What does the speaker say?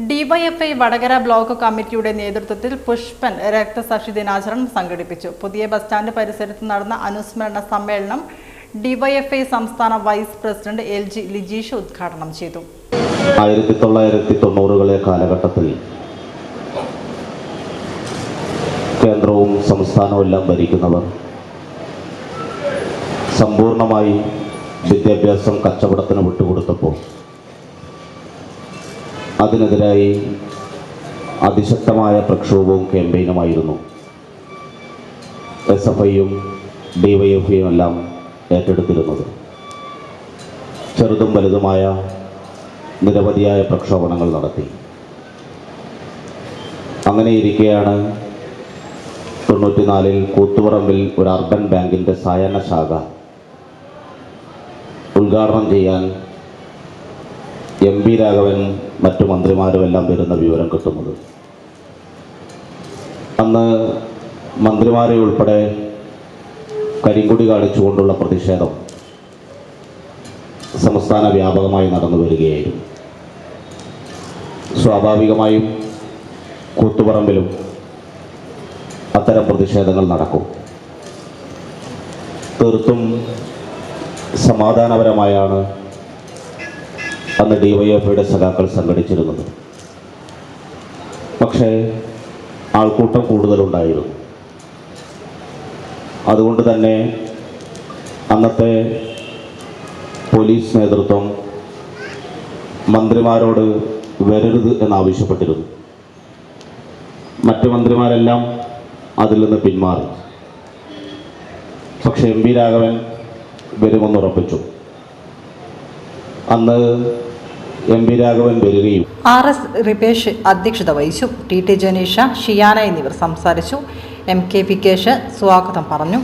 DYFI Vadakara block കമ്മിറ്റിയുടെ നേതൃത്വത്തിൽ പുഷ്പൻ രക്തസാക്ഷി ദിനാചരണം സംഘടിപ്പിച്ചു. പുതിയ ബസ് സ്റ്റാൻഡ് പരിസരത്ത് നടന്ന അനുസ്മരണ സമ്മേളനം ഡിവൈഎഫ്ഐ സംസ്ഥാന വൈസ് പ്രസിഡന്റ് LG ലിജീഷ് ഉദ്ഘാടനം ചെയ്തു. 1990കളെ കാലഘട്ടത്തിൽ കേന്ദ്രവും സംസ്ഥാനവും എല്ലാം ഭരിക്കുന്നവർ സമ്പൂർണമായി വിദ്യാഭ്യാസം കച്ചവടത്തിന് വിട്ടുകൊടുത്തപ്പോൾ അതിനെതിരായി അതിശക്തമായ പ്രക്ഷോഭവും ക്യാമ്പയിനുമായിരുന്നു SFIയും DYFIയും എല്ലാം ഏറ്റെടുത്തിരുന്നത്. ചെറുതും വലുതുമായ നിരവധിയായ പ്രക്ഷോഭങ്ങൾ നടത്തി. അങ്ങനെയിരിക്കെയാണ് 94-ൽ കൂത്തുപറമ്പിൽ ഒരു അർബൻ ബാങ്കിൻ്റെ സായാഹ്ന ശാഖ ഉദ്ഘാടനം ചെയ്യാൻ MP രാഘവൻ മറ്റു മന്ത്രിമാരുമെല്ലാം വരുന്ന വിവരം കിട്ടുന്നത്. അന്ന് മന്ത്രിമാരെ ഉൾപ്പെടെ കരിങ്കൊടി കാണിച്ചുകൊണ്ടുള്ള പ്രതിഷേധം സംസ്ഥാന വ്യാപകമായി നടന്നു വരികയായിരുന്നു. സ്വാഭാവികമായും കൂത്തുപറമ്പിലും അത്തരം പ്രതിഷേധങ്ങൾ നടക്കും. തീർത്തും സമാധാനപരമായാണ് അന്ന് DYFIയുടെ സഖാക്കൾ സംഘടിച്ചിരുന്നത്. പക്ഷേ ആൾക്കൂട്ടം കൂടുതലുണ്ടായിരുന്നു. അതുകൊണ്ട് തന്നെ അന്നത്തെ പോലീസ് നേതൃത്വം മന്ത്രിമാരോട് വരരുത് എന്നാവശ്യപ്പെട്ടിരുന്നു. മറ്റ് മന്ത്രിമാരെല്ലാം അതിൽ നിന്ന് പിന്മാറി. പക്ഷേ MP രാഘവൻ വരുമെന്ന് ഉറപ്പിച്ചു. അന്ന് MP രാഘവൻ വരികയും RS റിപേഷ് അധ്യക്ഷത വഹിച്ചു. TT ജനീഷ, ഷിയാന എന്നിവർ സംസാരിച്ചു. MK വികേഷ് സ്വാഗതം പറഞ്ഞു.